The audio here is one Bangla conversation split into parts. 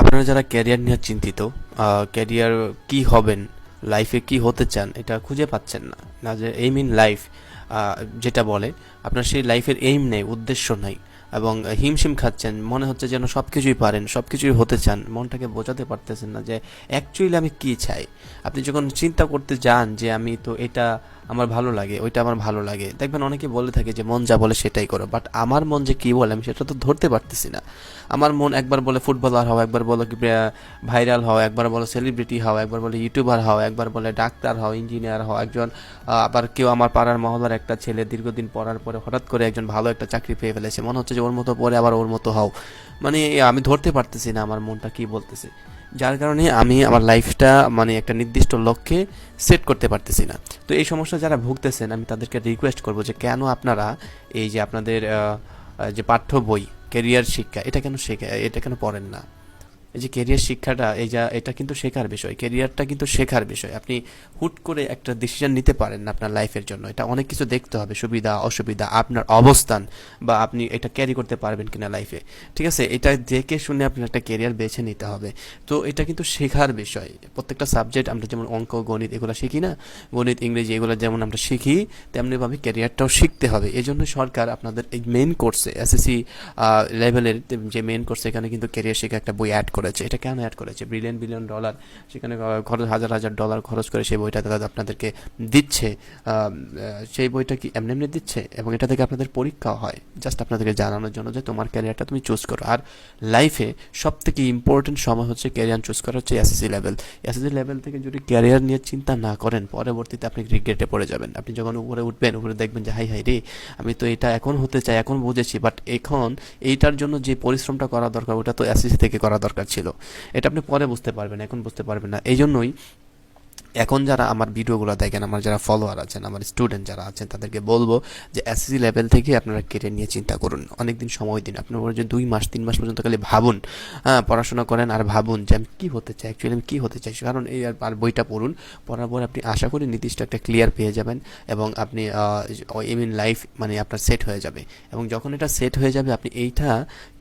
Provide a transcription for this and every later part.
আপনারা যারা ক্যারিয়ার নিয়ে চিন্তিত, ক্যারিয়ার কি হবেন, লাইফে কি হতে চান, এটা খুঁজে পাচ্ছেন না, না যে এইম ইন লাইফ যেটা বলে, আপনার সেই লাইফের এইম নেই, উদ্দেশ্য নাই, এবং হিমশিম খাচ্ছেন, মনে হচ্ছে যেন সব কিছুই পারেন, সব কিছুই হতে চান, মনটাকে বোঝাতে পারতেছেন না যে অ্যাকচুয়ালি আমি কি চাই। আপনি যখন চিন্তা করতে যান যে আমি তো এটা আমার ভালো লাগে, ওইটা আমার ভালো লাগে, দেখবেন অনেকে বলে থাকে যে মন যা বলে সেটাই করো, বাট আমার মন যে কি বলে আমি সেটা তো ধরতে পারতেছি না। আমার মন একবার বলে ফুটবলার হও, একবার বলে ভাইরাল হও, একবার বলে সেলিব্রিটি হও, একবার বলে ইউটিউবার হও, একবার বলে ডাক্তার হও, ইঞ্জিনিয়ার হও একজন। আবার কেউ আমার পাড়ার মহল্লার একটা ছেলে দীর্ঘদিন পড়ার পরে হঠাৎ করে একজন ভালো একটা চাকরি পেয়ে ফেলেছে, মনে হচ্ছে যে ওর মতো পরে আবার ওর মতো হও। মানে আমি ধরতে পারতেছি না আমার মনটা কি বলতেছে, যার কারণে আমি আমার লাইফটা মানে একটা নির্দিষ্ট লক্ষ্যে সেট করতে পারতেছি না। তো এই সমস্যা যারা ভুগতেছেন আমি তাদেরকে রিকোয়েস্ট করবো যে কেন আপনারা এই যে আপনাদের যে পাঠ্য বই, কেরিয়ার শিক্ষা, এটা কেন শেখা, এটা কেন পড়েন না? এই যে কেরিয়ার শিক্ষাটা, এই যা এটা কিন্তু শেখার বিষয়, কেরিয়ারটা কিন্তু শেখার বিষয়। আপনি হুট করে একটা ডিসিশন নিতে পারেন না আপনার লাইফের জন্য, এটা অনেক কিছু দেখতে হবে, সুবিধা অসুবিধা, আপনার অবস্থান, বা আপনি এটা ক্যারি করতে পারবেন কিনা লাইফে। ঠিক আছে, এটা দেখে শুনে আপনার একটা কেরিয়ার বেছে নিতে হবে। তো এটা কিন্তু শেখার বিষয়। প্রত্যেকটা সাবজেক্ট আমরা যেমন অঙ্ক, গণিত এগুলো শিখি না, গণিত, ইংরেজি এগুলো যেমন আমরা শিখি, তেমনিভাবে ক্যারিয়ারটাও শিখতে হবে। এই জন্য সরকার আপনাদের এই মেন কোর্সে, এসএসসি লেভেলের যে মেন কোর্স, এখানে কিন্তু ক্যারিয়ার শেখা একটা বই অ্যাড করেছে। এটা কেন অ্যাড করেছে? বিলিয়ন বিলিয়ন ডলার সেখানে খরচ, হাজার হাজার ডলার খরচ করে সেই বইটা তারা আপনাদেরকে দিচ্ছে। সেই বইটা কি এমনি এমনি দিচ্ছে? এবং এটা থেকে আপনাদের পরীক্ষাও হয়, জাস্ট আপনাদেরকে জানানোর জন্য যে তোমার ক্যারিয়ারটা তুমি চুজ করো। আর লাইফে সব থেকে ইম্পর্টেন্ট সময় হচ্ছে ক্যারিয়ার চুজ করা, হচ্ছে এসএসসি লেভেল। এসএসসি লেভেল থেকে যদি ক্যারিয়ার নিয়ে চিন্তা না করেন, পরবর্তীতে আপনি রিগ্রেটে পড়ে যাবেন। আপনি যখন উপরে উঠবেন, উপরে দেখবেন যে হাই হাই রে, আমি তো এটা এখন হতে চাই, এখন বুঝেছি, বাট এখন এইটার জন্য যে পরিশ্রমটা করা দরকার ওটা তো এসএসসি থেকে করা দরকার ছিল। এটা আপনি পরে বুঝতে পারবেন, এখন বুঝতে পারবেন না। এই জন্যই এখন যারা আমার ভিডিওগুলো দেখেন, আমার যারা ফলোয়ার আছেন, আমার স্টুডেন্ট যারা আছেন, তাদেরকে বলবো যে এসএসসি লেভেল থেকে আপনারা কেরিয়ার নিয়ে চিন্তা করুন, অনেকদিন সময় দিন। আপনার যে 2 মাস 3 মাস পর্যন্ত খালি ভাবুন, হ্যাঁ পড়াশোনা করেন আর ভাবুন যে আমি কী হতে চাই, অ্যাকচুয়ালি আমি কী হতে চাই। কারণ এই আর বইটা পড়ুন, পড়ার পর আপনি আশা করি নির্দিষ্ট একটা ক্লিয়ার পেয়ে যাবেন, এবং আপনি এম ইন লাইফ মানে আপনার সেট হয়ে যাবে। এবং যখন এটা সেট হয়ে যাবে, আপনি এইটা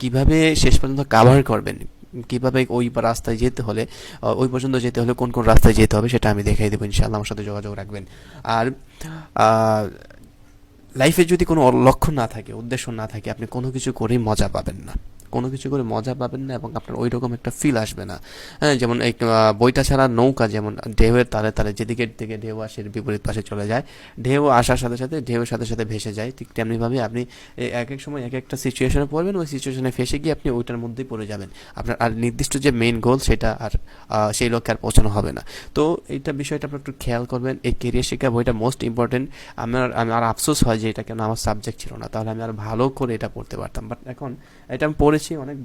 কিভাবে শেষ পর্যন্ত কাভার করবেন, কিভাবে ওই রাস্তায় যেতে হলে, ওই পর্যন্ত যেতে হলে কোন কোন রাস্তায় যেতে হবে, সেটা আমি দেখাই দেবো ইনশাআল্লাহ। আমার সাথে যোগাযোগ রাখবেন। আর লাইফে যদি কোনো লক্ষ্য না থাকে, উদ্দেশ্য না থাকে, আপনি কোনো কিছু করেই মজা পাবেন না, কোনো কিছু করে মজা পাবেন না, এবং আপনার ওই রকম একটা ফিল আসবে না। হ্যাঁ, যেমন এই বইটা ছাড়া নৌকা, যেমন ঢেউয়ের তালে তালে যেদিকে থেকে ঢেউ আসে বিপরীত পাশে চলে যায়, ঢেউ আসার সাথে সাথে ঢেউয়ের সাথে সাথে ভেসে যায়, ঠিক তেমনিভাবে আপনি এক এক সময় এক একটা সিচুয়েশনে পড়বেন, ওই সিচুয়েশনে ফেসে গিয়ে আপনি ওইটার মধ্যেই পড়ে যাবেন। আপনার আর নির্দিষ্ট যে মেইন গোল সেটা আর সেই লক্ষ্যে আর পৌঁছানো হবে না। তো এইটা বিষয়টা আপনার একটু খেয়াল করবেন। এই কেরিয়ার শিক্ষা বইটা মোস্ট ইম্পর্টেন্ট। আমার আফসোস হয় যে এটা কেন আমার সাবজেক্ট ছিল না, তাহলে আমি আর ভালো করে এটা পড়তে পারতাম। বাট এখন এটা আমি পড়েছি অনেক,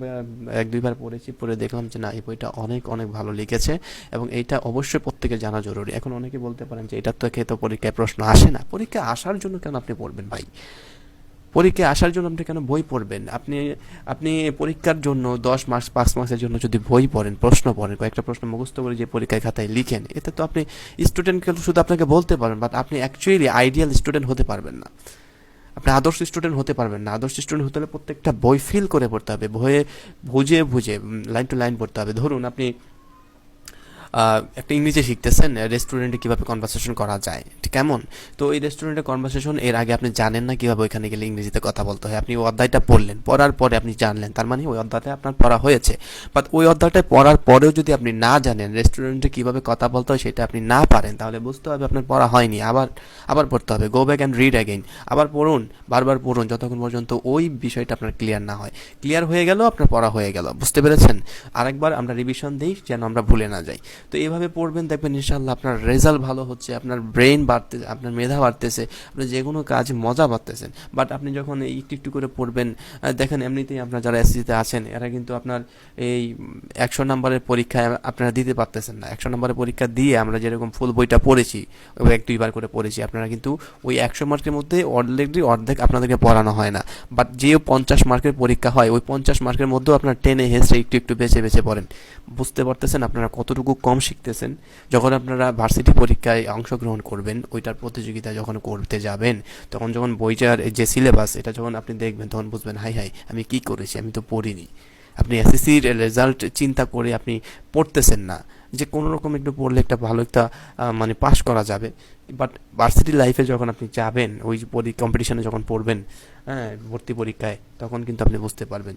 এক দুইবার পড়েছি, পড়ে দেখলাম যে না, এই বইটা অনেক অনেক ভালো লিখেছে, এবং এইটা অবশ্যই প্রত্যেকের জানা জরুরি। এখন অনেকে বলতে পারেন যে এটা তো পরীক্ষায় প্রশ্ন আসে না। পরীক্ষায় আসার জন্য কেন আপনি পড়বেন ভাই? পরীক্ষায় আসার জন্য আপনি কেন বই পড়বেন? আপনি আপনি পরীক্ষার জন্য 10 মাস 5 মাসের জন্য যদি বই পড়েন, প্রশ্ন পড়েন, কয়েকটা প্রশ্ন মুখস্থ করে যে পরীক্ষায় খাতায় লিখেন, এতে তো আপনি স্টুডেন্টকে শুধু আপনাকে বলতে পারবেন, বাট আপনি অ্যাকচুয়ালি আইডিয়াল স্টুডেন্ট হতে পারবেন না। আপনি আদর্শ স্টুডেন্ট হতে পারবেন না। আদর্শ স্টুডেন্ট হতে হলে প্রত্যেকটা বই ফিল করে পড়তে হবে, বইয়ে বুঝে বুঝে লাইন টু লাইন পড়তে হবে। ধরুন আপনি একটা ইংরেজি শিখতেছেন, রেস্টুরেন্টে কীভাবে কনভারসেশন করা যায়, ঠিক কেমন? তো এই রেস্টুরেন্টে কনভারসেশন এর আগে আপনি জানেন না কীভাবে ওইখানে গেলে ইংরেজিতে কথা বলতে হয়। আপনি ওই অধ্যায়টা পড়লেন, পড়ার পরে আপনি জানলেন, তার মানে ওই অধ্যায়টা আপনার পড়া হয়েছে। বাট ওই অধ্যায়টা পড়ার পরেও যদি আপনি না জানেন রেস্টুরেন্টে কীভাবে কথা বলতে হয়, সেটা আপনি না পারেন, তাহলে বুঝতে হবে আপনার পড়া হয়নি। আবার আবার পড়তে হবে, go back and read again, আবার পড়ুন, বারবার পড়ুন, যতক্ষণ পর্যন্ত ওই বিষয়টা আপনার ক্লিয়ার না হয়। ক্লিয়ার হয়ে গেল, আপনার পড়া হয়ে গেল, বুঝতে পেরেছেন? আরেকবার আমরা রিভিশন দিই যেন আমরা ভুলে না যাই। তো এইভাবে পড়বেন, দেখবেন ইনশাআল্লাহ আপনার রেজাল্ট ভালো হচ্ছে, আপনার ব্রেন বাড়তেছে, আপনার মেধা বাড়তেছে, আপনি যে কোনো কাজ মজা পাচ্তেছেন। বাট আপনি যখন একটু একটু করে পড়বেন, দেখেন এমনিতেই আপনার যারা এসএসসিতে আছেন, এরা কিন্তু আপনার এই 100 নম্বরের পরীক্ষায় আপনারা দিতে পারতেছেন না। 100 নম্বরের পরীক্ষা দিয়ে আমরা যেরকম ফুল বইটা পড়েছি, এক দুইবার করে পড়েছি, আপনারা কিন্তু ওই 100 মার্কের মধ্যে অলরেডি অর্ধেক আপনাদেরকে পড়ানো হয় না। বাট যে 50 মার্কের পরীক্ষা হয়, ওই 50 মার্কের মধ্যেও আপনার টেনে হেসে একটু একটু বেছে বেছে পড়েন। বুঝতে পারতেছেন আপনারা কতটুকু কম শিখতেছেন? যখন আপনারা ভার্সিটি পরীক্ষায় অংশগ্রহণ করবেন, ওইটার প্রতিযোগিতা যখন করতে যাবেন, তখন যখন বইটার যে সিলেবাস এটা যখন আপনি দেখবেন, তখন বুঝবেন হাই হাই আমি কি করেছি, আমি তো পড়িনি। আপনি এসএসসির রেজাল্ট চিন্তা করে আপনি পড়তেছেন না যে কোনো রকম একটু পড়লে একটা ভালো একটা মানে পাস করা যাবে। বাট ভার্সিটি লাইফে যখন আপনি যাবেন, ওই কম্পিটিশনে যখন পড়বেন, হ্যাঁ, ভর্তি পরীক্ষায়, তখন কিন্তু আপনি বুঝতে পারবেন।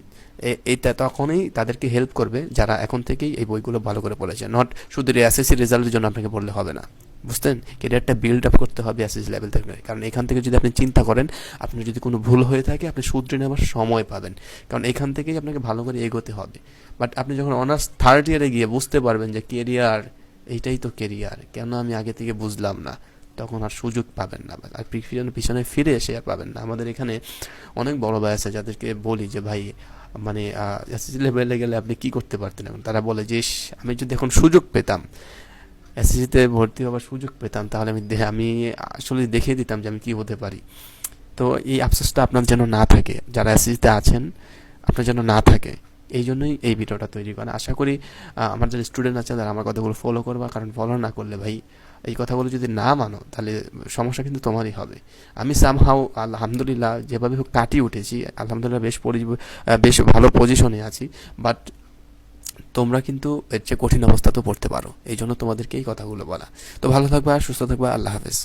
এটা তখনই তাদেরকে হেল্প করবে যারা এখন থেকেই এই বইগুলো ভালো করে পড়েছে। নট শুধু এসএসসি রেজাল্টের জন্য আপনাকে পড়লে হবে না, বুঝতেন? ক্যারিয়ারটা বিল্ড আপ করতে হবে এসএসসি লেভেল থেকে। কারণ এখান থেকে যদি আপনি চিন্তা করেন, আপনি যদি কোনো ভুল হয়ে থাকে, আপনি শুধরে নেওয়ার সময় পাবেন। কারণ এখান থেকেই আপনাকে ভালো করে এগোতে হবে। বাট আপনি যখন অনার্স থার্ড ইয়ারে গিয়ে বুঝতে পারবেন যে কেরিয়ার, এইটাই তো কেরিয়ার, কেন আমি আগে থেকে বুঝলাম না, তখন আর সুযোগ পাবেন না। আর পিছনে ফিরে এসে আর পাবেন না। আমাদের এখানে অনেক বড় ভাই আছে যাদেরকে বলি যে ভাই, মানে এসএসসি লেভেলে গেলে আপনি কি করতে পারতেন? এখন তারা বলে যে, "ইস, আমি যদি এখন সুযোগ পেতাম, এসএসসিতে ভর্তি হওয়ার সুযোগ পেতাম, তাহলে আমি আসলে দেখিয়ে দিতাম যে আমি কি হতে পারি।" তো এই আফসোসটা আপনার যেন না থাকে, যারা এসএসসিতে আছেন, আপনার যেন না থাকে। এই জন্যই এই ভিডিওটা তৈরি করা। আশা করি আমার যারা স্টুডেন্ট আছে তারা আমার কথাগুলো ফলো করবা। কারণ ফলো না করলে ভাই, এই কথাগুলো যদি না মানো, তাহলে সমস্যা কিন্তু তোমারই হবে। আমি সামহাও আলহামদুলিল্লাহ যেভাবে হোক কাটিয়ে উঠেছি, আলহামদুলিল্লাহ বেশ ভালো পজিশনে আছি। বাট তোমরা কিন্তু এর চেয়ে কঠিন অবস্থাতেও পড়তে পারো, এই জন্য তোমাদেরকে এই কথাগুলো বলা। তো ভালো থাকবা, সুস্থ থাকবা, আল্লাহ হাফেজ।